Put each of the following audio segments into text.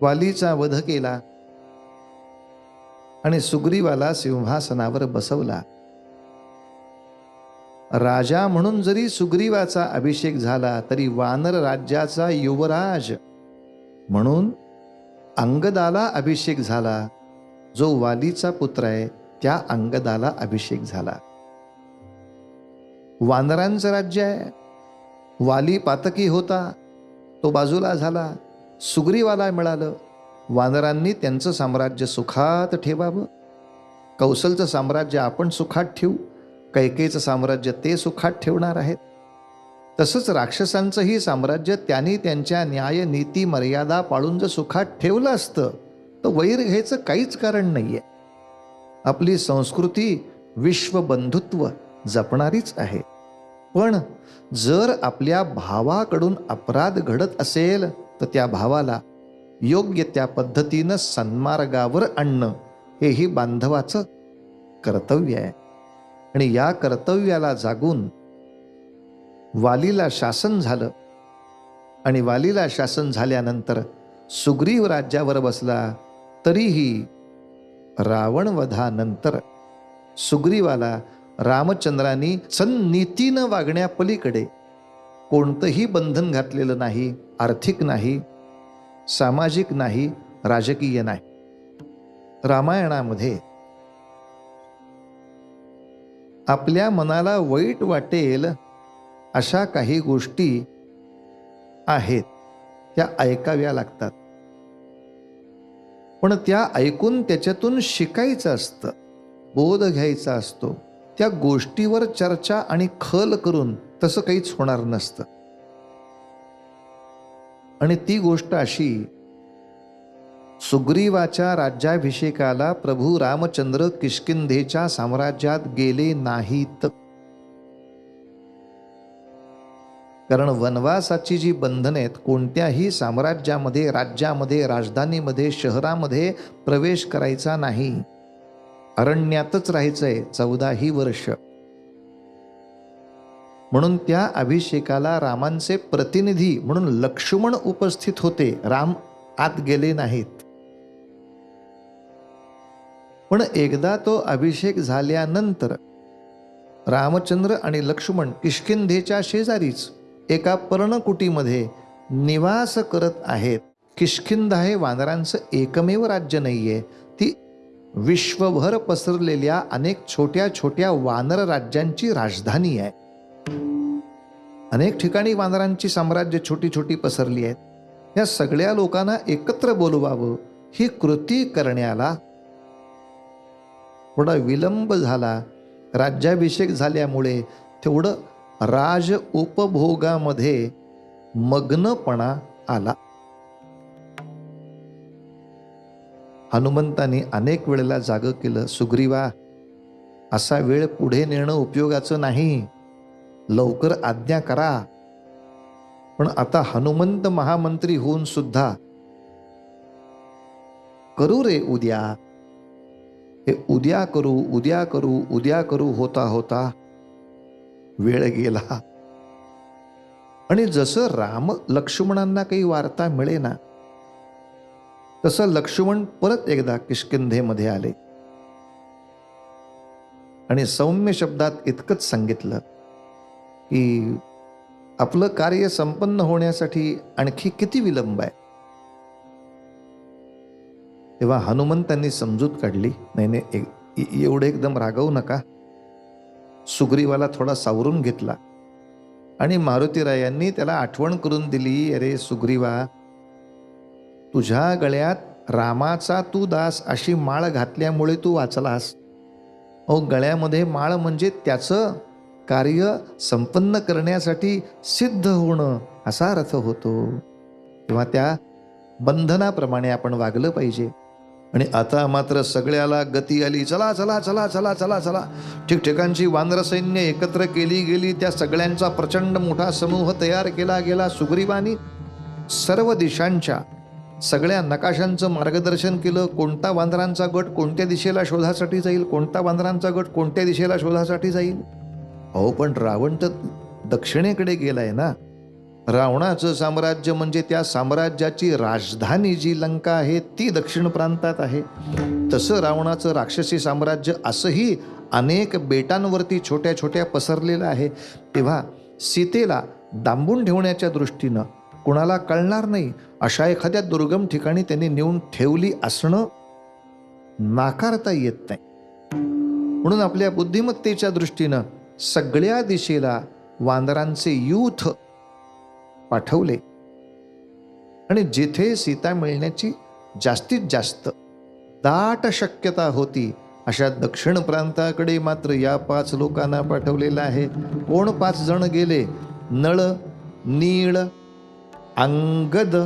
वालीचा वध केला आणि सुग्रीवाला सिंहासनावर बसवला. राजा म्हणून जरी सुग्रीवाचा अभिषेक झाला तरी वानर राज्याचा युवराज म्हणून अंगदाला अभिषेक झाला. जो वालीचा पुत्र आहे त्या अंगदाला अभिषेक झाला. वानरांचं राज्य आहे. वाली पातकी होता, तो बाजूला झाला, सुग्रीवाला मिळालं. वानरांनी त्यांचं साम्राज्य सुखात ठेवावं. कौशलचं साम्राज्य आपण सुखात ठेवू, कैकेयचं साम्राज्य ते सुखात ठेवणार आहेत. तसंच राक्षसांचंही साम्राज्य त्यांनी त्यांच्या न्याय नीती मर्यादा पाळून जर सुखात ठेवलं असतं तर वैर घ्यायचं काहीच कारण नाहीये. आपली संस्कृती विश्वबंधुत्व जपणारीच आहे. पण जर आपल्या भावाकडून अपराध घडत असेल तर त्या भावाला योग्य त्या पद्धतीनं सन्मार्गावर आणणं हेही बांधवाचं कर्तव्य आहे. आणि या कर्तव्याला जागून वालीला शासन झालं. आणि वालीला शासन झाल्यानंतर सुग्रीव राज्यावर बसला. तरीही रावणवधानंतर सुग्रीवाला रामचंद्रांनी सन्नीतीनं वागण्यापलीकडे कोणतंही बंधन घातलेलं नाही. आर्थिक नाही, सामाजिक नाही, राजकीय नाही. रामायणामध्ये आपल्या मनाला वाईट वाटेल अशा काही गोष्टी आहेत, त्या ऐकाव्या लागतात. पण त्या ऐकून त्याच्यातून शिकायचं असतं, बोध घ्यायचा असतो. त्या गोष्टीवर चर्चा आणि खल करून तसं काहीच होणार नसतं. आणि ती गोष्ट अशी, सुग्रीवाच्या राज्याभिषेकाला प्रभू रामचंद्र किष्किंधेच्या साम्राज्यात गेले नाहीत. कारण वनवासाची जी बंधने आहेत, कोणत्याही साम्राज्यामध्ये, राज्यामध्ये, राजधानीमध्ये, शहरामध्ये प्रवेश करायचा नाही. अरण्यातच राहायचंय 14 वर्ष. म्हणून त्या अभिषेकाला रामांचे प्रतिनिधी म्हणून लक्ष्मण उपस्थित होते. राम आत गेले नाहीत. पण एकदा तो अभिषेक झाल्यानंतर रामचंद्र आणि लक्ष्मण किष्किंधेच्या शेजारीच एका पर्णकुटीमध्ये निवास करत आहेत. किष्किंध हे वानरांचं एकमेव राज्य नाहीये, ती विश्वभर पसरलेल्या अनेक छोट्या छोट्या वानर राज्यांची राजधानी आहे. अनेक ठिकाणी वानरांची साम्राज्य छोटी छोटी पसरली आहेत. या सगळ्या लोकांना एकत्र बोलवावं ही कृती करण्याला थोडा विलंब झाला. राज्याभिषेक झाल्यामुळे तेवढं राज उपभोगामध्ये मग्नपणा आला. हनुमंतांनी अनेक वेळेला जागं केलं, सुग्रीवा असा वेळ पुढे नेणं उपयोगाचं नाही, लवकर आज्ञा करा. पण आता हनुमंत महामंत्री होऊन सुद्धा करू रे उद्या, हे उद्या करू उद्या करू उद्या करू होता होता वेळ गेला. आणि जसं राम लक्ष्मणांना काही वार्ता मिळेना तसं लक्ष्मण परत एकदा किष्किंधेमध्ये आले आणि सौम्य शब्दात इतकंच सांगितलं की आपलं कार्य संपन्न होण्यासाठी आणखी किती विलंब आहे. तेव्हा हनुमंतांनी समजूत काढली, नाही नाही एवढं एकदम रागवू नका. सुग्रीवाला थोडा सावरून घेतला आणि मारुतीरायांनी त्याला आठवण करून दिली, अरे सुग्रीवा, तुझ्या गळ्यात रामाचा तू दास अशी माळ घातल्यामुळे तू वाचलास. गळ्यामध्ये माळ म्हणजे त्याचं कार्य संपन्न करण्यासाठी सिद्ध होणं असा अर्थ होतो. तेव्हा त्या बंधनाप्रमाणे आपण वागलं पाहिजे. आणि आता मात्र सगळ्याला गती आली. चला चला चला चला चला चला. ठिकठिकाणची वानर सैन्य एकत्र केली गेली. त्या सगळ्यांचा प्रचंड मोठा समूह तयार केला गेला. सुग्रीवानी सर्व दिशांच्या सगळ्या नकाशांचं मार्गदर्शन केलं. कोणता वानरांचा गट कोणत्या दिशेला शोधासाठी जाईल, कोणता वानरांचा गट कोणत्या दिशेला शोधासाठी जाईल. पण रावण तर दक्षिणेकडे गेलाय ना. रावणाचं साम्राज्य म्हणजे त्या साम्राज्याची राजधानी जी लंका आहे ती दक्षिण प्रांतात आहे. तसं रावणाचं राक्षसी साम्राज्य असंही अनेक बेटांवरती छोट्या छोट्या पसरलेलं आहे. तेव्हा सीतेला डांबून ठेवण्याच्या दृष्टीनं कुणाला कळणार नाही अशा एखाद्या दुर्गम ठिकाणी त्यांनी नेऊन ठेवली असणं नाकारता येत नाही. म्हणून आपल्या बुद्धिमत्तेच्या दृष्टीनं सगळ्या दिशेला वानरांचे यूथ पाठवले आणि जिथे सीता मिळण्याची जास्तीत जास्त दाट शक्यता होती अशा दक्षिण प्रांताकडे मात्र या 5 लोकांना पाठवलेलं आहे. कोण 5 जण गेले? नळ, नीळ, अंगद,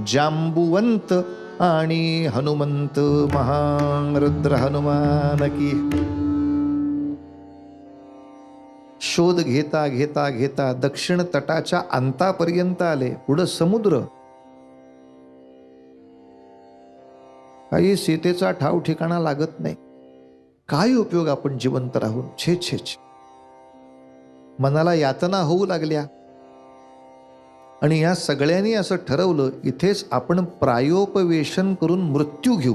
जांबुवंत आणि हनुमंत. महान रुद्र हनुमान की. शोध घेता घेता घेता दक्षिण तटाच्या अंतापर्यंत आले. पुढं समुद्र. काही सीतेचा ठाव ठिकाणा लागत नाही. काय उपयोग आपण जिवंत राहून? छे छे छे. मनाला यातना होऊ लागल्या आणि या सगळ्यांनी असं ठरवलं इथेच आपण प्रायोपवेशन करून मृत्यू घेऊ.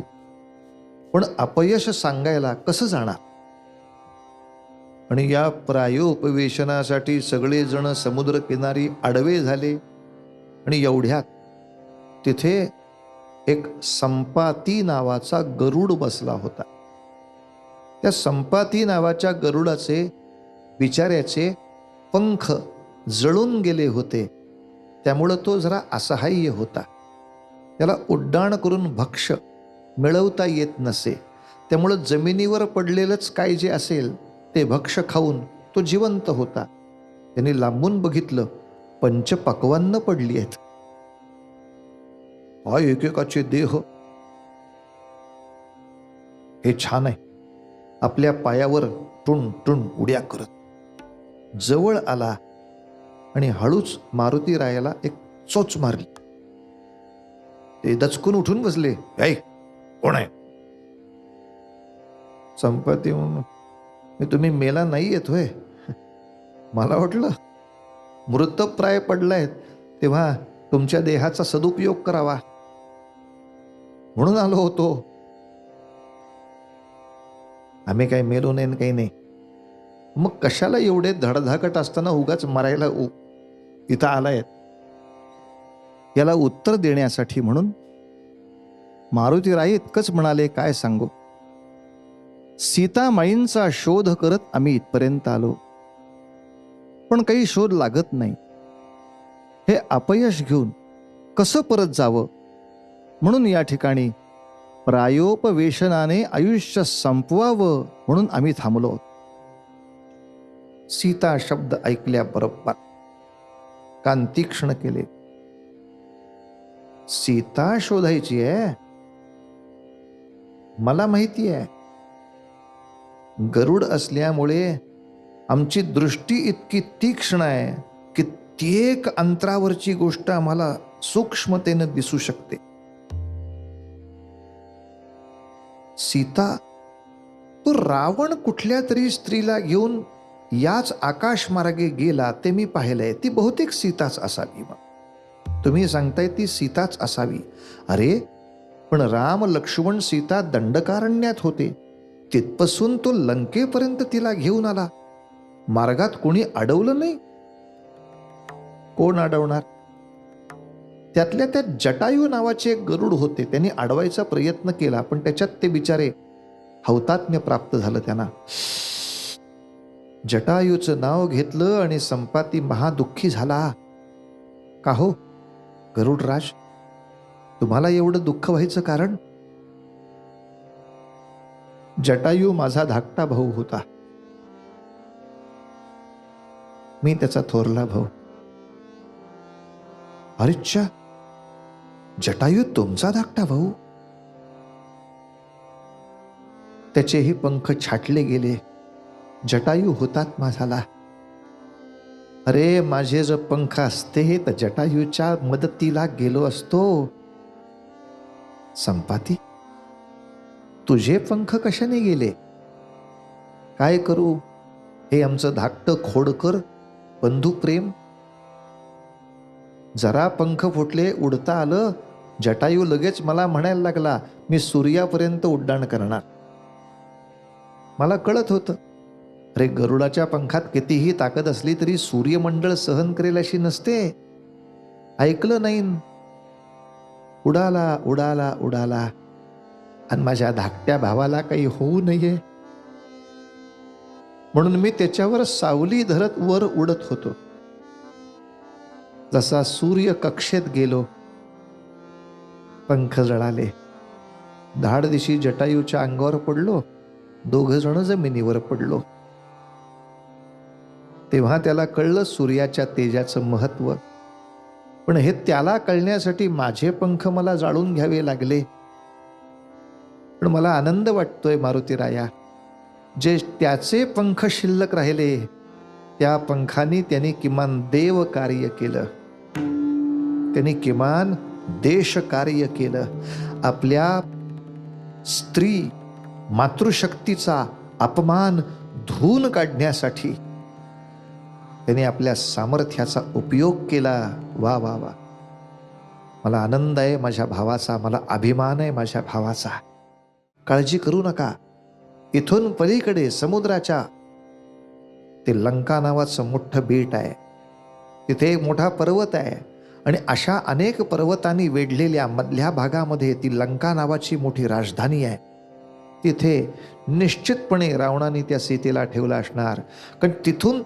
पण अपयश सांगायला कसं जाणार? आणि या प्रायोपवेशनासाठी सगळेजण समुद्रकिनारी आडवे झाले आणि एवढ्यात तिथे एक संपाती नावाचा गरुड बसला होता. त्या संपाती नावाच्या गरुडाचे बिचाऱ्याचे पंख जळून गेले होते. त्यामुळं तो जरा असहाय्य होता. त्याला उड्डाण करून भक्ष्य मिळवता येत नसे. त्यामुळं जमिनीवर पडलेलंच काय जे असेल ते भक्ष्य खाऊन तो जिवंत होता. त्यांनी लांबून बघितलं, पंचपक्वान्न पडली आहेत. एकेकाचे देह. हे छान आहे. आपल्या पायावर टुण टुण उड्या करत जवळ आला आणि हळूच मारुतीरायाला एक चोच मारली. ते दचकून उठून बसले. ऐ कोण आहे? संपत्ती. मी तुम्ही मेला नाही येतोय? मला वाटलं मृतप्राय पडलाय तेव्हा तुमच्या देहाचा सदुपयोग करावा म्हणून आलो होतो. आम्ही काही मेलो नाही काही नाही. मग कशाला एवढे धडधाकट असताना उगाच मरायला इथं आलाय? याला उत्तर देण्यासाठी म्हणून मारुतीराय इतकंच म्हणाले, काय सांगू, सीतामाईंचा शोध करत आम्ही इथपर्यंत आलो, पण काही शोध लागत नाही. हे अपयश घेऊन कसं परत जावं म्हणून या ठिकाणी प्रायोपवेशनाने आयुष्य संपवावं म्हणून आम्ही थांबलो. सीता शब्द ऐकल्याबरोबर कान तीक्ष्ण केले. सीता शोधायची आहे? मला माहिती आहे. गरुड असल्यामुळे आमची दृष्टी इतकी तीक्ष्ण आहे, कित्येक अंतरावरची गोष्ट आम्हाला सूक्ष्मतेने दिसू शकते. सीता, तो रावण कुठल्या तरी स्त्रीला घेऊन याच आकाश मार्गे गेला ते मी पाहिलंय. ती बहुतेक सीताच असावी. तुम्ही सांगताय ती सीताच असावी. अरे पण राम लक्ष्मण सीता दंडकारण्यात होते. तिथपासून तो लंकेपर्यंत तिला घेऊन आला. मार्गात कोणी अडवलं नाही. कोण अडवणार? त्यातल्या त्यात जटायू नावाचे एक गरुड होते. त्यांनी अडवायचा प्रयत्न केला, पण त्याच्यात ते बिचारे हौतात्म्य प्राप्त झालं त्यांना. जटायूचं नाव घेतलं आणि संपाती महादुःखी झाला. का हो गरुडराज, तुम्हाला एवढं दुःख व्हायचं कारण? जटायू माझा धाकटा भाऊ होता. मी त्याचा थोरला भाऊ. अरेच्छा, जटायू तुमचा धाकटा भाऊ? त्याचेही पंख छाटले गेले. जटायू हुतात्मा झाला. अरे माझे जर पंख असते तर जटायूच्या मदतीला गेलो असतो. संपाती, तुझे पंख कशाने गेले? काय करू? हे आमचं धाकटं खोडकर बंधुप्रेम. जरा पंख फुटले, उडता आलं, जटायू लगेच मला म्हणायला लागला, मी सूर्यापर्यंत उड्डाण करणार. मला कळत होतं, अरे गरुडाच्या पंखात कितीही ताकद असली तरी सूर्यमंडळ सहन करेल अशी नसते. ऐकलं नाही, उडाला उडाला उडाला, आणि माझ्या धाकट्या भावाला काही होऊ नये म्हणून मी त्याच्यावर सावली धरत वर उडत होतो. जसा सूर्य कक्षेत गेलो, पंख जळाले, धाडदिशी जटायूच्या अंगावर पडलो, 2 जण जमिनीवर पडलो. तेव्हा त्याला कळलं सूर्याच्या तेजाचं महत्व. पण हे त्याला कळण्यासाठी माझे पंख मला जाळून घ्यावे लागले. पण मला आनंद वाटतोय मारुतीराया, जे त्याचे पंख शिल्लक राहिले त्या पंखांनी त्यांनी किमान देव कार्य केलं, त्यांनी किमान देश कार्य केलं. आपल्या स्त्री मातृशक्तीचा अपमान धुवून काढण्यासाठी त्यांनी आपल्या सामर्थ्याचा उपयोग केला. वा वा वा, मला आनंद आहे माझ्या भावाचा, मला अभिमान आहे माझ्या भावाचा. काळजी करू नका, इथून पलीकडे समुद्राच्या ते लंका नावाचं मोठं बेट आहे, तिथे एक मोठा पर्वत आहे, आणि अशा अनेक पर्वतांनी वेढलेल्या मधल्या भागामध्ये ती लंका नावाची मोठी राजधानी आहे. तिथे निश्चितपणे रावणाने त्या सीतेला ठेवला असणार. कारण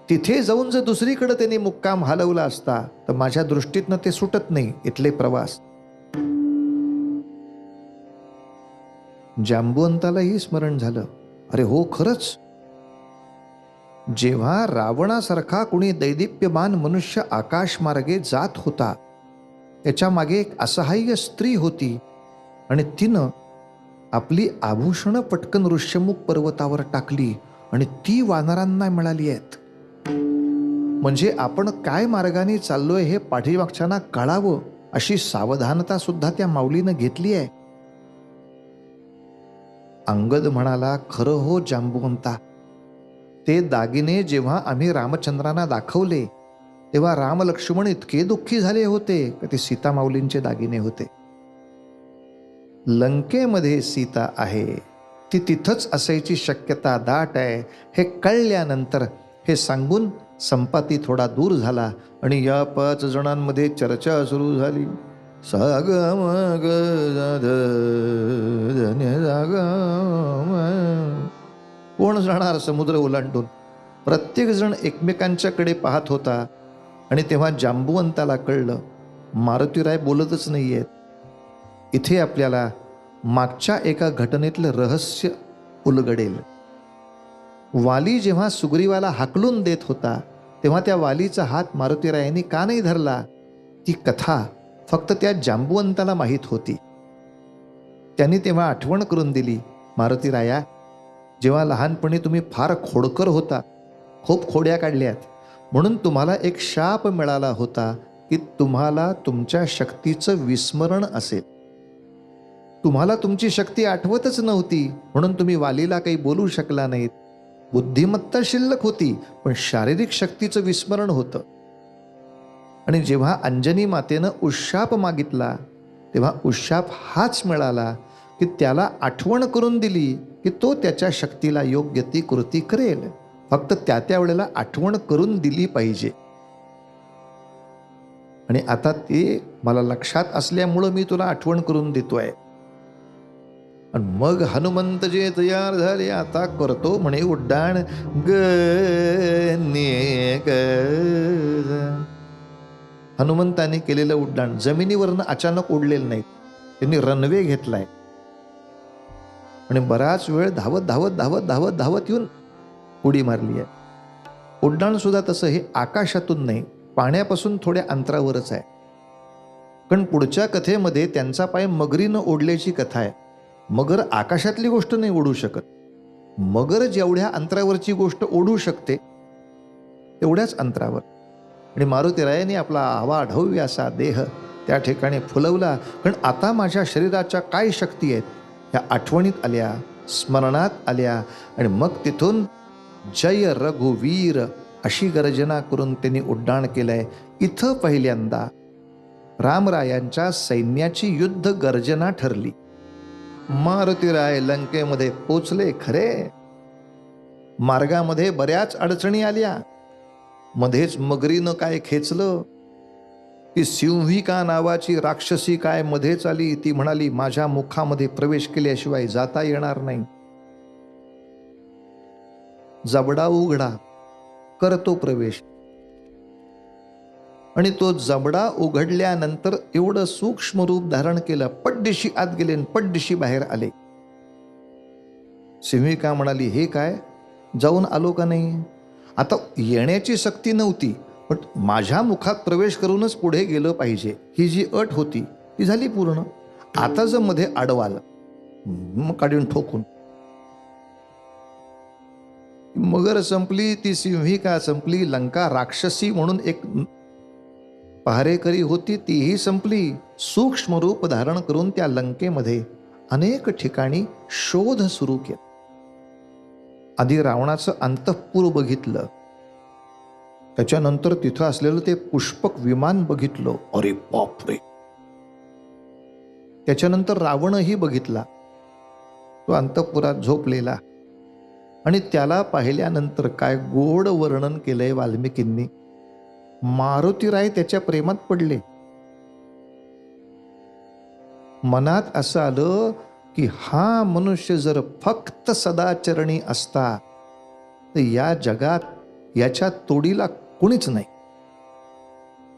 तिथे जाऊन जर दुसरीकडे त्यांनी मुक्काम हलवला असता तर माझ्या दृष्टीतनं ते सुटत नाही इथले प्रवास. जांबुवंतालाही स्मरण झालं, अरे हो खरंच, जेव्हा रावणासारखा कुणी दैदिप्यमान मनुष्य आकाशमार्गे जात होता, त्याच्या मागे एक असहाय्य स्त्री होती, आणि तिनं आपली आभूषणं पटकन ऋष्यमुख पर्वतावर टाकली, आणि ती वानरांना मिळाली आहेत. म्हणजे आपण काय मार्गाने चाललोय हे पाठीमागच्यांना कळावं अशी सावधानता सुद्धा त्या माऊलीनं घेतली आहे. अंगद म्हणाला, खरं हो जांबुवंता, ते दागिने जेव्हा आम्ही रामचंद्रांना दाखवले तेव्हा राम लक्ष्मण इतके दुःखी झाले होते की ते सीता माऊलींचे दागिने होते. लंकेमध्ये सीता आहे, ती तिथंच असायची शक्यता दाट आहे हे कळल्यानंतर हे सांगून संपाती थोडा दूर झाला, आणि या 5 जणांमध्ये चर्चा सुरू झाली. साग मग कोण जाणार समुद्र ओलांडून. प्रत्येक जण एकमेकांच्याकडे पाहत होता, आणि तेव्हा जांबुवंताला कळलं मारुतीराय बोलतच नाहीयेत. इथे आपल्याला मागच्या एका घटनेतलं रहस्य उलगडेल. वाली जेव्हा सुग्रीवाला हाकलून देत होता तेव्हा त्या वालीचा हात मारुतीरायांनी का नाही धरला, ती कथा फक्त त्या जांबुवंताला माहीत होती. त्यांनी तेव्हा आठवण करून दिली, मारुतीराया, जेव्हा लहानपणी तुम्ही फार खोडकर होता, खूप खोड्या काढल्यात, म्हणून तुम्हाला एक शाप मिळाला होता की तुम्हाला तुमच्या शक्तीचं विस्मरण असेल. तुम्हाला तुमची शक्ती आठवतच नव्हती, म्हणून तुम्ही वालीला काही बोलू शकला नाहीत. बुद्धिमत्ता शिल्लक होती, पण शारीरिक शक्तीचं विस्मरण होतं. आणि जेव्हा अंजनी मातेनं उशाप मागितला तेव्हा उशाप हाच मिळाला की त्याला आठवण करून दिली की तो त्याच्या शक्तीला योग्य ती कृती करेल, फक्त त्या वेळेला आठवण करून दिली पाहिजे. आणि आता ते मला लक्षात असल्यामुळं मी तुला आठवण करून देतोय. आणि मग हनुमंत जे तयार झाले, आता करतो म्हणे उड्डाण हनुमंताने केलेलं उड्डाण जमिनीवरनं अचानक उडलेलं नाही, त्यांनी रनवे घेतलाय आणि बराच वेळ धावत धावत धावत धावत धावत येऊन उडी मारली आहे. उड्डाण सुद्धा तसं हे आकाशातून नाही, पाण्यापासून थोड्या अंतरावरच आहे. पण पुढच्या कथेमध्ये त्यांचा पाय मगरीनं ओढल्याची कथा आहे. मगर आकाशातली गोष्ट नाही ओढू शकत, मगर जेवढ्या अंतरावरची गोष्ट ओढू शकते तेवढ्याच अंतरावर. आणि मारुतीरायांनी आपला आवाढव्य असा देह त्या ठिकाणी फुलवला. पण आता माझ्या शरीराच्या काय शक्ती आहेत ह्या आठवणीत आल्या, स्मरणात आल्या. आणि मग तिथून जय रघुवीर अशी गर्जना करून त्यांनी उड्डाण केलंय. इथं पहिल्यांदा रामरायांच्या सैन्याची युद्ध गर्जना ठरली. मारुतीराय लंकेमध्ये पोचले खरे, मार्गामध्ये बऱ्याच अडचणी आल्या. मध्येच मगरीनं काय खेचलं, ती सिंहिका नावाची राक्षसी काय मध्येच आली. ती म्हणाली, माझ्या मुखामध्ये प्रवेश केल्याशिवाय जाता येणार नाही. जबडा उघडा, करतो प्रवेश. आणि तो जबडा उघडल्यानंतर एवढं सूक्ष्म रूप धारण केलं, पड्डिशी आत गेले आणि पड्डिशी बाहेर आले. सिंहिका म्हणाली, हे काय, जाऊन आलो का नाही? आता येण्याची सक्ती नव्हती, पण माझ्या मुखात प्रवेश करूनच पुढे गेलं पाहिजे, ही जी अट होती ती झाली पूर्ण. आता जर मध्ये आडवाल मग काढून ठोकून. मगर संपली, ती सिंहिका संपली. लंका राक्षसी म्हणून एक पहारेकरी होती, तीही संपली. सूक्ष्म रूप धारण करून त्या लंकेमध्ये अनेक ठिकाणी शोध सुरू केला. आधी रावणाचं अंतःपुर बघितलं, त्याच्यानंतर तिथं असलेलं ते पुष्पक विमान बघितलं. अरे बापरे! त्याच्यानंतर रावणही बघितला, तो अंतःपुरात झोपलेला. आणि त्याला पाहिल्यानंतर काय गोड वर्णन केलंय वाल्मिकींनी. मारुतीराय त्याच्या प्रेमात पडले. मनात असं आलं की हा मनुष्य जर फक्त सदाचरणी असता तर या जगात याच्या तोडीला कुणीच नाही.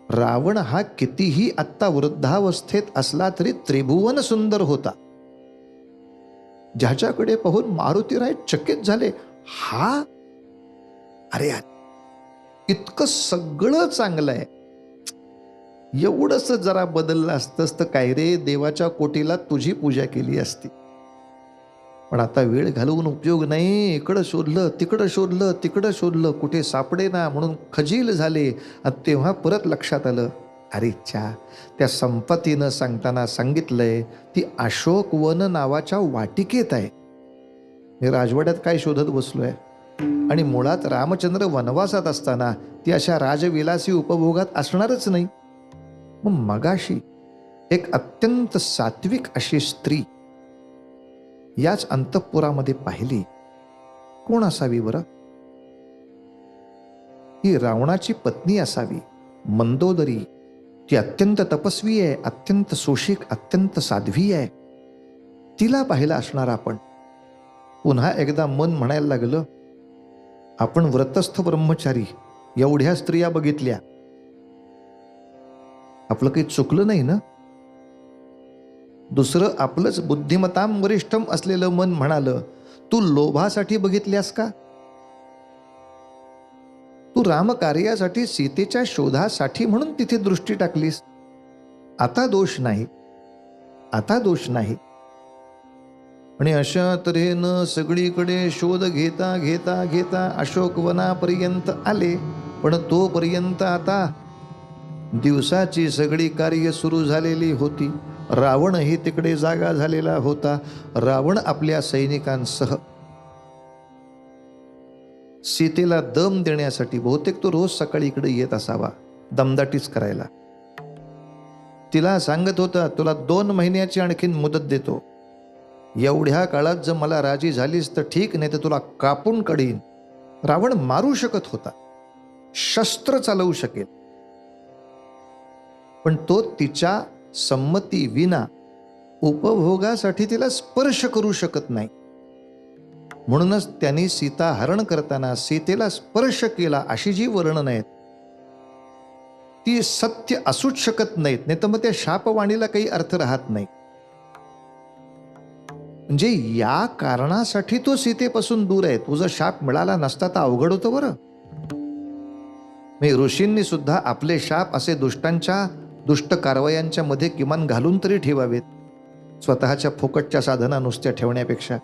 रावण हा कितीही आत्ता वृद्धावस्थेत असला तरी त्रिभुवन सुंदर होता. ज्याच्याकडे पाहून मारुतीराय चकित झाले. हा, अरे इतकं सगळं चांगलं आहे, एवढंच जरा बदललं असतंस तर काय रे, देवाच्या कोटीला तुझी पूजा केली असती. पण आता वेळ घालवून उपयोग नाही. इकडं शोधलं, तिकडं शोधलं, तिकडं शोधलं, कुठे सापडे ना म्हणून खजील झाले. तेव्हा परत लक्षात आलं, अरे त्या संपतीनं सांगताना सांगितलंय ती अशोकवन नावाच्या वाटिकेत आहे. मी राजवाड्यात काय शोधत बसलोय? आणि मुळात रामचंद्र वनवासात असताना ती अशा राजविलासी उपभोगात असणारच नाही. मग मगाशी एक अत्यंत सात्विक अशी स्त्री याच अंतःपुरामध्ये पाहिली. कोण असावी बरं? ही रावणाची पत्नी असावी, मंदोदरी. ती अत्यंत तपस्वी आहे, अत्यंत सोशिक, अत्यंत साध्वी आहे. तिला पाहिलं असणार आपण. पुन्हा एकदा मन म्हणायला लागलं, आपण व्रतस्थ ब्रह्मचारी एवढ्या स्त्रिया बघितल्या, आपलं काही चुकलं नाही ना? दुसरं आपलंच बुद्धिमताम वरिष्ठम असलेलं मन म्हणालं, तू लोभासाठी बघितल्यास का? तू रामकार्यासाठी सीतेच्या शोधासाठी म्हणून तिथे दृष्टी टाकलीस. आता दोष नाही, आता दोष नाही. आणि अशा तऱ्हेनं सगळीकडे शोध घेता घेता घेता अशोकवनापर्यंत आले. पण तोपर्यंत आता दिवसाची सगळी कार्य सुरू झालेली होती. रावणही तिकडे जागा झालेला होता. रावण आपल्या सैनिकांसह सीतेला दम देण्यासाठी, बहुतेक तो रोज सकाळी इकडे येत असावा दमदाटीच करायला. तिला सांगत होता, तुला 2 महिन्याची आणखीन मुदत देतो. एवढ्या काळात जर मला राजी झालीस तर ठीक, नाही तर तुला कापून काढीन. रावण मारू शकत होता, शस्त्र चालवू शकेल, पण तो तिच्या संमती विना उपभोगासाठी तिला स्पर्श करू शकत नाही. म्हणूनच त्यांनी सीता हरण करताना सीतेला स्पर्श केला अशी जी वर्णन आहेत ती सत्य असूच शकत नाहीत. नाही तर मग त्या शापवाणीला काही अर्थ राहत नाही. म्हणजे या कारणासाठी तो सीतेपासून दूर आहे. तुझा शाप मिळाला नसता तर अवघड होतं बरं. मी ऋषींनी सुद्धा आपले शाप असे दुष्टांच्या दुष्ट कारवायांच्या मध्ये किमान घालून तरी ठेवावेत, स्वतःच्या फुकटच्या साधना नुसत्या ठेवण्यापेक्षा.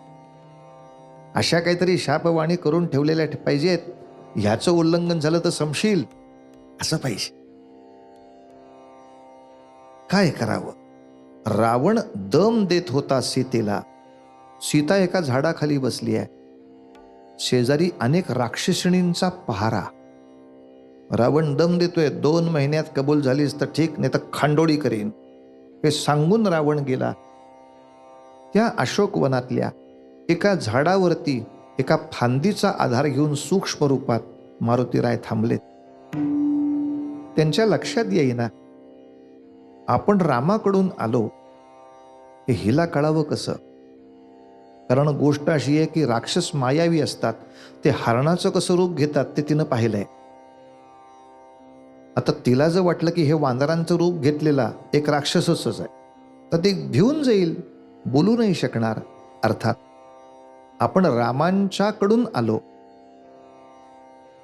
अशा काहीतरी शापवाणी करून ठेवलेल्या पाहिजेत. ह्याचं उल्लंघन झालं तर संपशील असं पाहिजे. काय करावं? रावण दम देत होता सीतेला. सीता एका झाडाखाली बसली आहे, शेजारी अनेक राक्षसिणींचा पहारा. रावण दम देतोय, 2 महिन्यात कबूल झालीस तर ठीक, नाही तर खांडोळी करीन, हे सांगून रावण गेला. त्या अशोकवनातल्या एका झाडावरती एका फांदीचा आधार घेऊन सूक्ष्म रूपात मारुतीराय थांबलेत. त्यांच्या लक्षात येईना आपण रामाकडून आलो हे हिला कळावं कसं. कारण गोष्ट अशी आहे की राक्षस मायावी असतात, ते हरणाचं कसं रूप घेतात ते तिनं पाहिलंय. आता तिला जर वाटलं की हे वानरांचं रूप घेतलेला एक राक्षसच आहे, तर ते भिवून जाईल, बोलू नाही शकणार. अर्थात आपण रामांच्याकडून आलो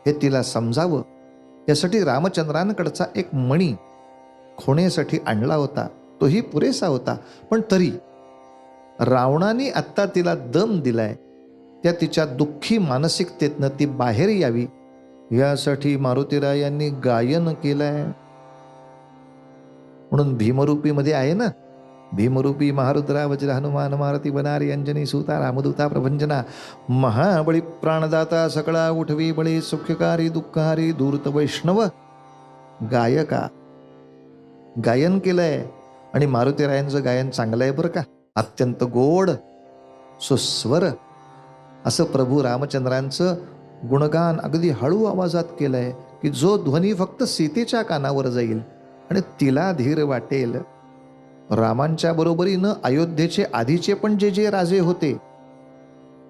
हे तिला समजावं यासाठी रामचंद्रांकडचा एक मणी खोण्यासाठी आणला होता, तोही पुरेसा होता. पण तरी रावणाने आत्ता तिला दम दिलाय, त्या तिच्या दुःखी मानसिकतेतनं ती बाहेर यावी यासाठी मारुतीरायांनी गायन केलंय. म्हणून भीमरूपीमध्ये आहे ना, भीमरूपी महारुद्रा वज्र हनुमान मारुती बनारी अंजनी सूता रामदूता प्रभंजना महाबळी प्राणदाता सकळा उठवी बळी सुखकारी दुःखहारी दूरत वैष्णव गायका. गायन केलंय आणि मारुतीरायांचं गायन चांगलं आहे बरं का, अत्यंत गोड सुस्वर असं प्रभू रामचंद्रांचं गुणगान अगदी हळू आवाजात केलंय की जो ध्वनी फक्त सीतेच्या कानावर जाईल आणि तिला धीर वाटेल. रामांच्या बरोबरीनं अयोध्येचे आधीचे पण जे जे राजे होते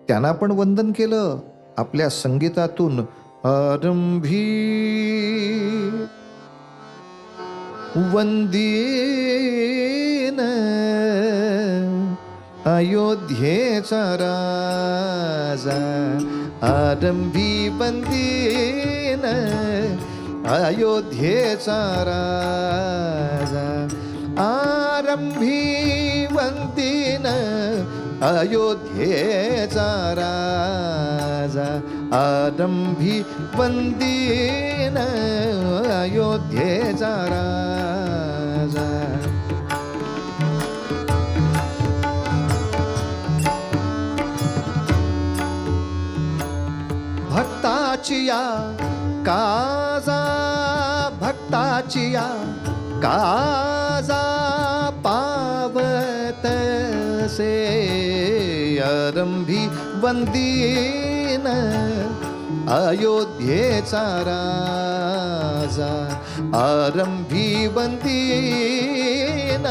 त्यांना पण वंदन केलं आपल्या संगीतातून. आरंभी वंदीन अयोध्येचा राजा, आरंभी वंदीन अयोध्येचा राजा, आरंभी वंदीन अयोध्येचा राजा, आरंभी वंदीन अयोध्येचा राजा. भक्ताची या काजा, भक्ताची या काजा पावत से, आरंभी वंदीन अयोध्येचा राजा, आरंभी वंदीन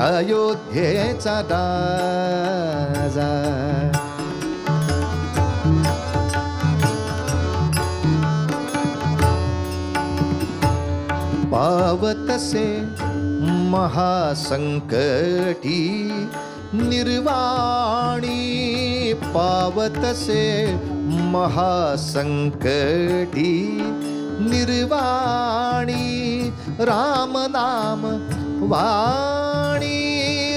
अयोध्येचा राजा. पावतसे महासंकटी निर्वाणी, पावतसे महासंकटी निर्वाणी, राम नाम वाणी,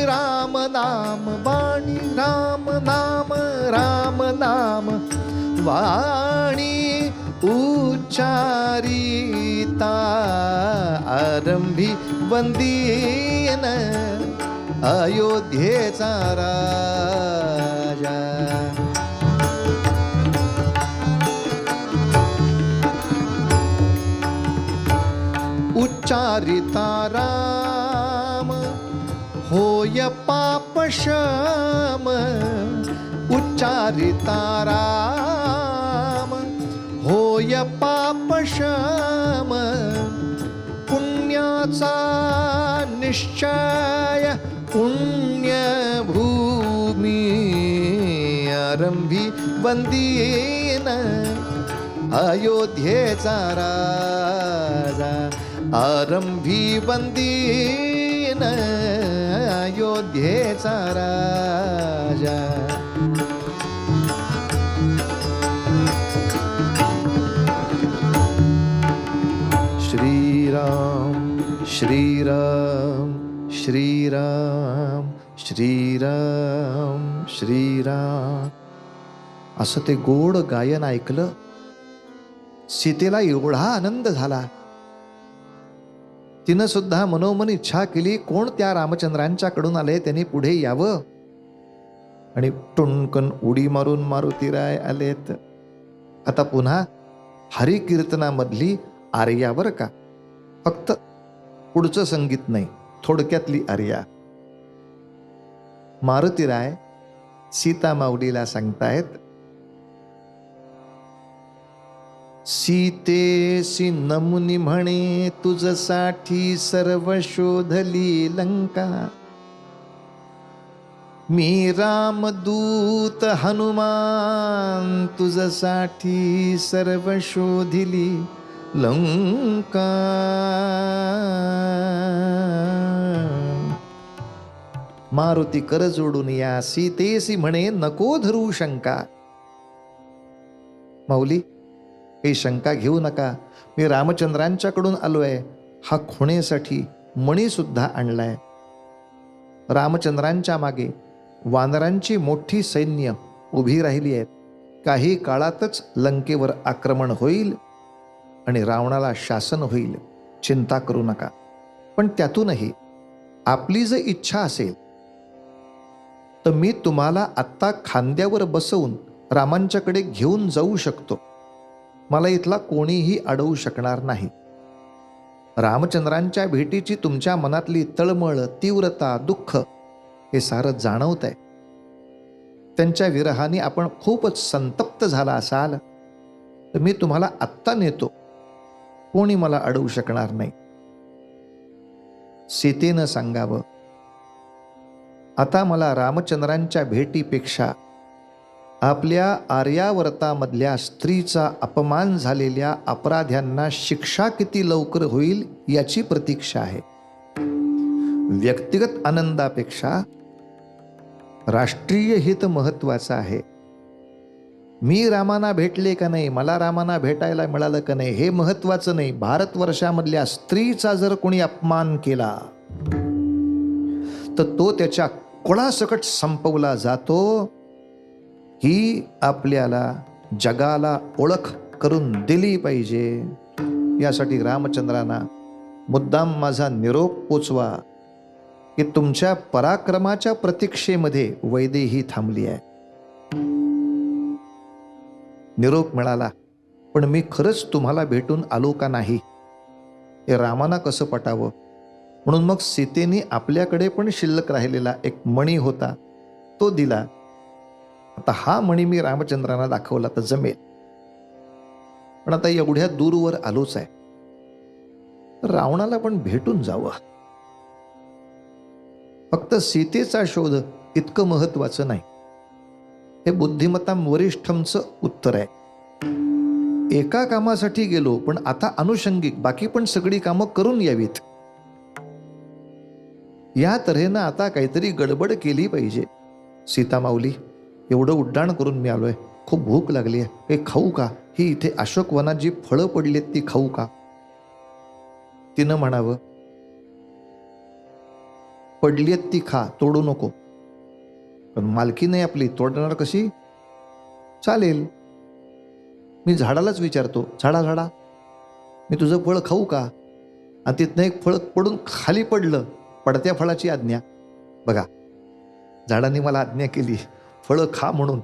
राम नाम वाणी, राम नाम, राम नाम वाणी उच्चारिता, आरंभी वंदीन अयोध्येचा राजा. उच्चारिता राम होय पापशम, उच्चारिता राम होय पापशम, पुण्याचा निश्चय पुण्यभूमी, आरंभी वंदीन अयोध्येचा राजा, आरंभी वंदीन अयोध्येचा राजा. श्रीराम श्रीराम श्रीराम श्रीराम श्रीराम असं ते गोड गायन ऐकलं. सीतेला एवढा आनंद झाला, तिनं सुद्धा मनोमन इच्छा केली कोण त्या रामचंद्रांच्याकडून आले त्यांनी पुढे यावं. आणि टुणकन उडी मारून मारुतीराय आलेत. आता पुन्हा हरिकीर्तनामधली आर्या बरं का, फक्त पुढचं संगीत नाही, थोडक्यातली आर्या. मारुतीराय सीता माऊलीला सांगतायत, सीतेसी नमुनी म्हणे तुझसाठी सर्व शोधली लंका. मी रामदूत हनुमान तुझसाठी सर्व शोधिली लंका. मारुती कर जोडून या, सीतेसी म्हणे नको धरू शंका. माऊली, काही शंका घेऊ नका, मी रामचंद्रांच्याकडून आलोय. हा खुणेसाठी मणी सुद्धा आणलाय. रामचंद्रांच्या मागे वानरांची मोठी सैन्य उभी राहिली आहेत. काही काळातच लंकेवर आक्रमण होईल आणि रावणाला शासन होईल. चिंता करू नका. पण त्यातूनही आपली जर इच्छा असेल तर मी तुम्हाला आत्ता खांद्यावर बसवून रामांच्याकडे घेऊन जाऊ शकतो. मला इथला कोणीही अडवू शकणार नाही. रामचंद्रांच्या भेटीची तुमच्या मनातली तळमळ, तीव्रता, दुःख हे सारं जाणवत आहे. त्यांच्या विरहाने आपण खूपच संतप्त झाला असाल तर मी तुम्हाला आत्ता नेतो. कोणी मला अडवू शकणार नाही. सीतेनं सांगावं, आता मला रामचंद्रांच्या भेटीपेक्षा आपल्या आर्यावर्तामधल्या स्त्रीचा अपमान झालेल्या अपराध्यांना शिक्षा किती लवकर होईल याची प्रतीक्षा आहे. व्यक्तिगत आनंदापेक्षा राष्ट्रीय हित महत्वाचं आहे. मी रामांना भेटले का नाही, मला रामांना भेटायला मिळालं का नाही हे महत्वाचं नाही. भारतवर्षामधल्या स्त्रीचा जर कोणी अपमान केला तर तो त्याच्या कुळासकट संपवला जातो. ही आपल्याला जगाला ओळख करून दिली पाहिजे. यासाठी रामचंद्रांना मुद्दाम माझा निरोप पोचवा की तुमच्या पराक्रमाच्या प्रतीक्षेमध्ये वैदेही थांबली आहे. निरोप मिळाला, पण मी खरंच तुम्हाला भेटून आलो का नाही हे रामाना कसं पटावं. म्हणून मग सीतेने आपल्याकडे पण शिल्लक राहिलेला एक मणी होता तो दिला. आता हा मणी मी रामचंद्रांना दाखवला तर जमेल, पण आता एवढ्या दूरवर आलोच आहे, रावणाला पण भेटून जावं. फक्त सीतेचा शोध इतकं महत्वाचं नाही. हे बुद्धिमत्तां वरिष्ठमचं उत्तर आहे. एका कामासाठी गेलो, पण आता अनुषंगिक बाकी पण सगळी कामं करून यावीत. या तऱ्हेनं आता काहीतरी गडबड केली पाहिजे. सीता माऊली, एवढं उड्डाण करून मी आलोय, खूप भूक लागली आहे, हे खाऊ का? ही इथे अशोकवनात जी फळं पडली आहेत ती खाऊ का? तिनं म्हणावं, पडली आहेत ती खा, तोडू नको. पण मालकी नाही आपली, तोडणार कशी? चालेल, मी झाडालाच विचारतो, झाडा झाडा, मी तुझं फळ खाऊ का? आणि तिथनं एक फळ पडून खाली पडलं, पडत्या फळाची आज्ञा. बघा, झाडांनी मला आज्ञा केली फळं खा म्हणून.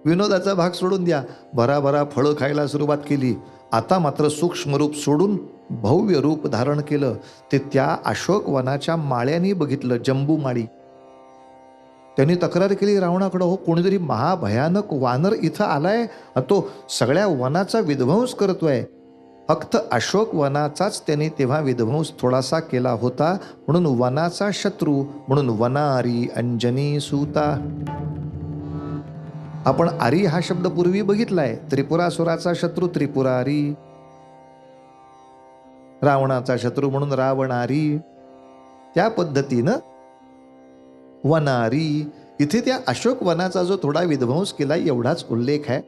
विनोदाचा भाग सोडून द्या, भराभरा फळं खायला सुरुवात केली. आता मात्र सूक्ष्म रूप सोडून भव्य रूप धारण केलं. ते त्या अशोकवनाच्या माळ्यांनी बघितलं, जंबू माळी. त्यांनी तक्रार केली रावणाकडं, हो कोणीतरी महाभयानक वानर इथं आलाय, तो सगळ्या वनाचा विध्वंस करतोय. फक्त अशोक वनाचाच त्यांनी तेव्हा विध्वंस थोडासा केला होता, म्हणून वनाचा शत्रू, म्हणून वनारी अंजनी सूता. आपण आरी हा शब्द पूर्वी बघितलाय. त्रिपुरासुराचा शत्रू त्रिपुरारी, रावणाचा शत्रू म्हणून रावणारी. त्या पद्धतीनं वनारी, इथे त्या अशोक वनाचा जो थोडा विध्वंस केला एवढाच उल्लेख आहे.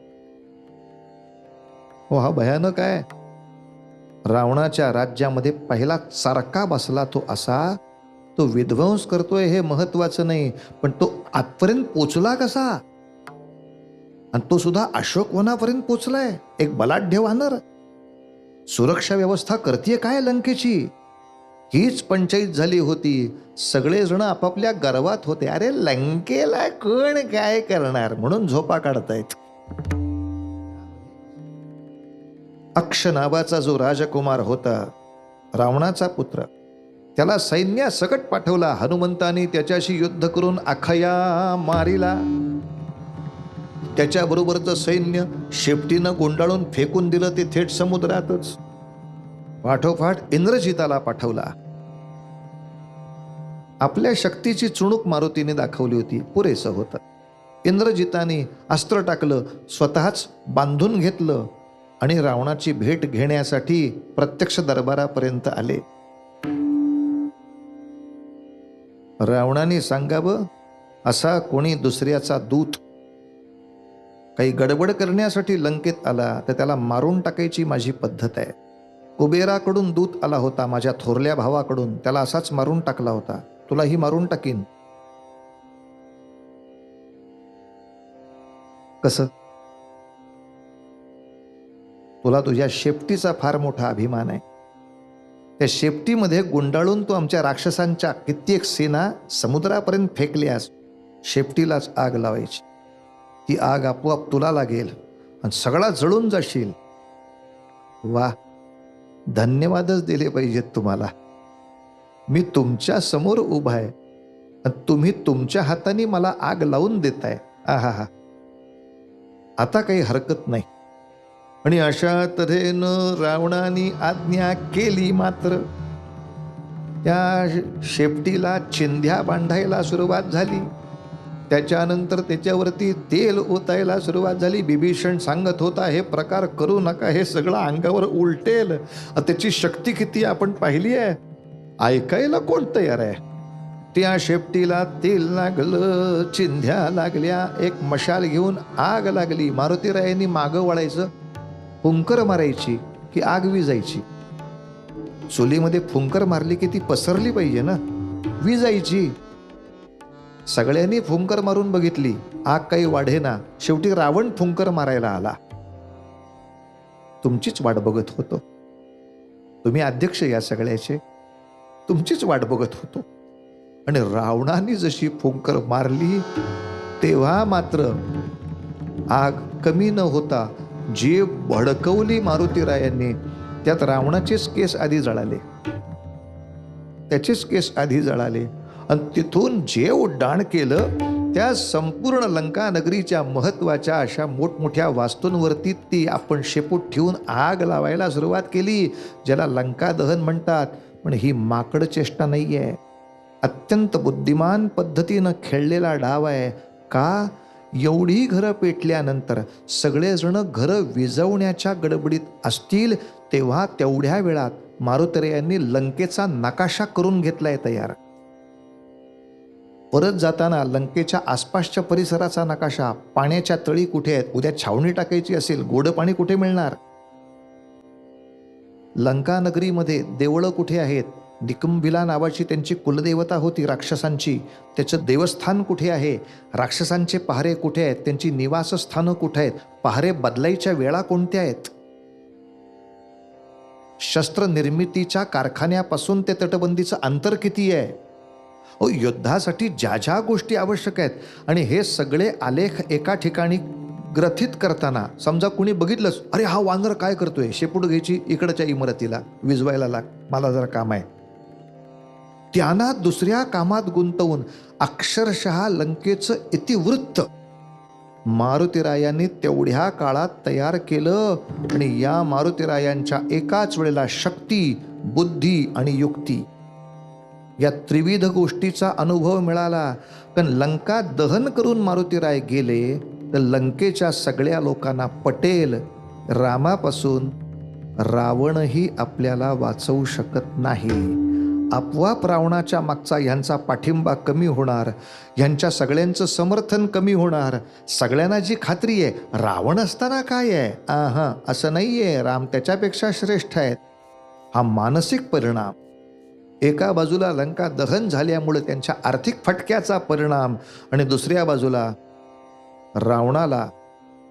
हो, हा भयानक आहे. रावणाच्या राज्यामध्ये पहिला सारखा बसला तो असा, तो विध्वंस करतोय हे महत्वाचं नाही, पण तो आतपर्यंत पोचला कसा, आणि तो सुद्धा अशोकवनापर्यंत पोचलाय. एक बलाढ्य वानर. सुरक्षा व्यवस्था करतीये काय लंकेची? हीच पंचायत झाली होती. सगळेजण आपापल्या गर्वात होते, अरे लंकेला कोण काय करणार, म्हणून झोपा काढतायत. अक्ष नावाचा जो राजकुमार होता, रावणाचा पुत्र, त्याला सैन्यासकट पाठवला. हनुमंतानी त्याच्याशी युद्ध करून अखया मारिला. त्याच्याबरोबरचं सैन्य शेपटीनं गुंडाळून फेकून दिलं ते थेट समुद्रातच. पाठोपाठ इंद्रजिताला पाठवला. आपल्या शक्तीची चुणूक मारुतीने दाखवली होती, पुरेसं होतं. इंद्रजिताने अस्त्र टाकलं, स्वतःच बांधून घेतलं आणि रावणाची भेट घेण्यासाठी प्रत्यक्ष दरबारापर्यंत आले. रावणाने सांगावं, असा कोणी दुसऱ्याचा दूत काही गडबड करण्यासाठी लंकेत आला तर त्याला मारून टाकायची माझी पद्धत आहे. कुबेराकडून दूत आला होता, माझ्या थोरल्या भावाकडून, त्याला असाच मारून टाकला होता. तुलाही मारून टाकीन. कसं? तुला तुझ्या शेपटीचा फार मोठा अभिमान आहे. त्या शेपटीमध्ये गुंडाळून तू आमच्या राक्षसांच्या कित्येक सेना समुद्रापर्यंत फेकल्यास शेपटीलाच आग लावायची. ती आग आपोआप तुला लागेल आणि सगळा जळून जाशील. वा, धन्यवादच दिले पाहिजेत तुम्हाला. मी तुमच्या समोर उभा आहे आणि तुम्ही तुमच्या हाताने मला आग लावून देताय. आहा, आता काही हरकत नाही. आणि अशा तऱ्हेनं रावणाने आज्ञा केली. मात्र त्या शेपटीला चिंध्या बांधायला सुरुवात झाली. त्याच्यानंतर त्याच्यावरती तेल ओतायला सुरुवात झाली. बिभीषण सांगत होता, हे प्रकार करू नका, हे सगळं अंगावर उलटेल. त्याची शक्ती किती आपण पाहिली आहे. ऐकायला कोण तयार आहे? त्या शेपटीला तेल लागलं, चिंध्या लागल्या, एक मशाल घेऊन आग लागली. मारुतीरायांनी मागं वळायचं, फुंकर मारायची की आग विजायची. चुलीमध्ये फुंकर मारली की ती पसरली पाहिजे ना, विजायची. सगळ्यांनी फुंकर मारून बघितली, आग काही वाढेना. शेवटी रावण फुंकर मारायला आला. तुमचीच वाट बघत होतो. तुम्ही अध्यक्ष या सगळ्याचे, तुमचीच वाट बघत होतो. आणि रावणाने जशी फुंकर मारली तेव्हा मात्र आग कमी न होता जी भडकवली मारुतीरायांनी, त्यात रावणाचेच केस आधी जळाले, त्याचेच केस आधी जळाले. आणि तिथून जे उड्डाण केलं त्या संपूर्ण लंका नगरीच्या महत्वाच्या अशा मोठमोठ्या वास्तूंवरती ती आपण शेपूट ठेवून आग लावायला सुरुवात केली, ज्याला लंका दहन म्हणतात. पण ही माकड चेष्टा नाही आहे, अत्यंत बुद्धिमान पद्धतीनं खेळलेला डाव आहे. का? एवढी घरं पेटल्यानंतर सगळेजण घरं विझवण्याच्या गडबडीत असतील तेव्हा तेवढ्या वेळात मारुतीरायांनी लंकेचा नकाशा करून घेतलाय तयार. परत जाताना लंकेच्या आसपासच्या परिसराचा नकाशा, पाण्याच्या तळी कुठे आहेत, उद्या छावणी टाकायची असेल, गोड पाणी कुठे मिळणार, लंका नगरीमध्ये देवळं कुठे आहेत, निकुंभिला नावाची त्यांची कुलदेवता होती राक्षसांची, त्याचं देवस्थान कुठे आहे, राक्षसांचे पहारे कुठे आहेत, त्यांची निवासस्थानं कुठे आहेत, पहारे बदलायच्या वेळा कोणत्या आहेत, शस्त्र निर्मितीच्या कारखान्यापासून ते तटबंदीचं अंतर किती आहे, युद्धासाठी ज्या ज्या गोष्टी आवश्यक आहेत. आणि हे सगळे आलेख एका ठिकाणी ग्रथित करताना समजा कुणी बघितलंच, अरे हा वानर काय करतोय, शेपूट घ्यायची, इकडच्या इमारतीला विझवायला लाग, मला जरा काम आहे. त्यांना दुसऱ्या कामात गुंतवून अक्षरशः लंकेचं इतिवृत्त मारुतीरायांनी तेवढ्या काळात तयार केलं. आणि या मारुतीरायांच्या एकाच वेळेला शक्ती, बुद्धी आणि युक्ती या त्रिविध गोष्टीचा अनुभव मिळाला. पण लंका दहन करून मारुतीराय गेले तर लंकेच्या सगळ्या लोकांना पटेल, रामापासून रावणही आपल्याला वाचवू शकत नाही. आपोआप रावणाच्या मागचा ह्यांचा पाठिंबा कमी होणार, ह्यांच्या सगळ्यांचं समर्थन कमी होणार. सगळ्यांना जी खात्री आहे, रावण असताना काय आहे, असं नाही आहे, राम त्याच्यापेक्षा श्रेष्ठ आहेत, हा मानसिक परिणाम. एका बाजूला लंका दहन झाल्यामुळे त्यांच्या आर्थिक फटक्याचा परिणाम, आणि दुसऱ्या बाजूला रावणाला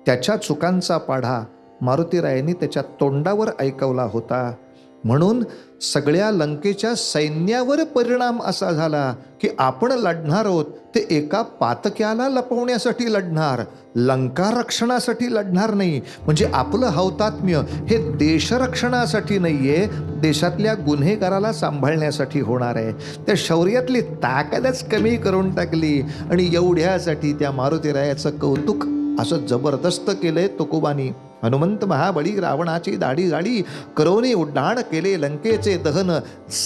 त्याच्या चुकांचा पाढा मारुतीरायांनी त्याच्या तोंडावर ऐकवला होता. म्हणून सगळ्या लंकेच्या सैन्यावर परिणाम असा झाला की आपण लढणार आहोत ते एका पातक्याला लपवण्यासाठी लढणार, लंका रक्षणासाठी लढणार नाही. म्हणजे आपलं हौतात्म्य हे देशरक्षणासाठी नाहीये, देशातल्या गुन्हेगाराला सांभाळण्यासाठी होणार आहे. त्या शौर्यातली ताकदच कमी करून टाकली आणि एवढ्यासाठी त्या मारुतीरायाचं कौतुक असं जबरदस्त केलंय तुकोबानी. हनुमंत महाबळी रावणाची दाढी जाळी, करोनी उड्डाण केले लंकेचे दहन,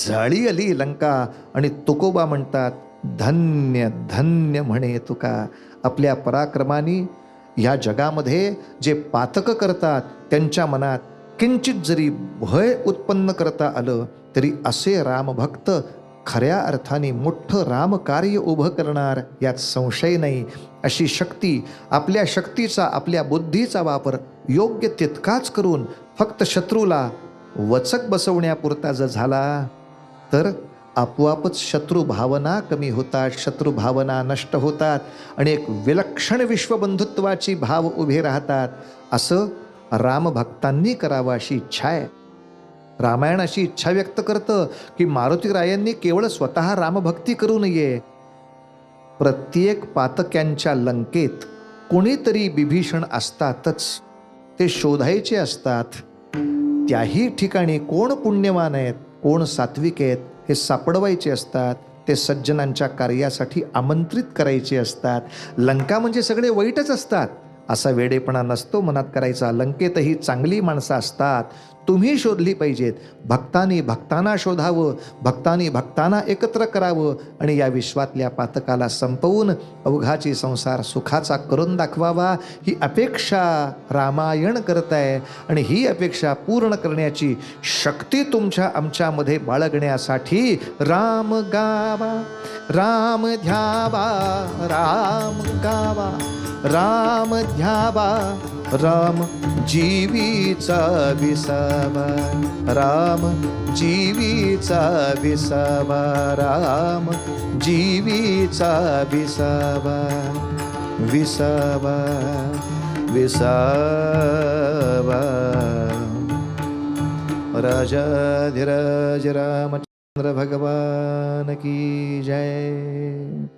जाळी आली लंका. आणि तुकोबा म्हणतात, धन्य धन्य म्हणे तुका, आपल्या पराक्रमाने ह्या जगामध्ये जे पातक करतात त्यांच्या मनात किंचित जरी भय उत्पन्न करता आलं तरी असे रामभक्त खऱ्या अर्थाने मोठं रामकार्य उभं करणार यात संशय नाही. अशी शक्ती, आपल्या शक्तीचा, आपल्या बुद्धीचा वापर योग्य तितकाच करून फक्त शत्रूला वचक बसवण्यापुरता जर झाला तर आपोआपच शत्रुभावना कमी होतात, शत्रुभावना नष्ट होतात आणि एक विलक्षण विश्वबंधुत्वाची भाव उभे राहतात. असं रामभक्तांनी करावं अशी इच्छा आहे. रामायण अशी इच्छा व्यक्त करतं की मारुतीरायांनी केवळ स्वतः रामभक्ती करू नये, प्रत्येक पातक्यांच्या लंकेत कोणीतरी विभीषण असतातच, ते शोधायचे असतात. त्याही ठिकाणी कोण पुण्यवान आहेत, कोण सात्विक आहेत हे सापडवायचे असतात. ते सज्जनांच्या कार्यासाठी आमंत्रित करायचे असतात. लंका म्हणजे सगळे वाईटच असतात असा वेडेपणा नसतो मनात करायचा. लंकेतही चांगली माणसं असतात, तुम्ही शोधली पाहिजेत. भक्तांनी भक्तांना शोधावं, भक्तांनी भक्तांना एकत्र करावं आणि या विश्वातल्या पातकाला संपवून अवघाची संसार सुखाचा करून दाखवावा, ही अपेक्षा रामायण करत आहे. आणि ही अपेक्षा पूर्ण करण्याची शक्ती तुमच्या आमच्यामध्ये बाळगण्यासाठी राम गावा, राम ध्यावा, राम गावा, राम ध्यावा, राम जीवीचा विसावा, राम जीवीचा विसावा, राम जीवीचा विसावा, विसावा, विसावा. राजाधिराज रामचंद्र भगवान की जय.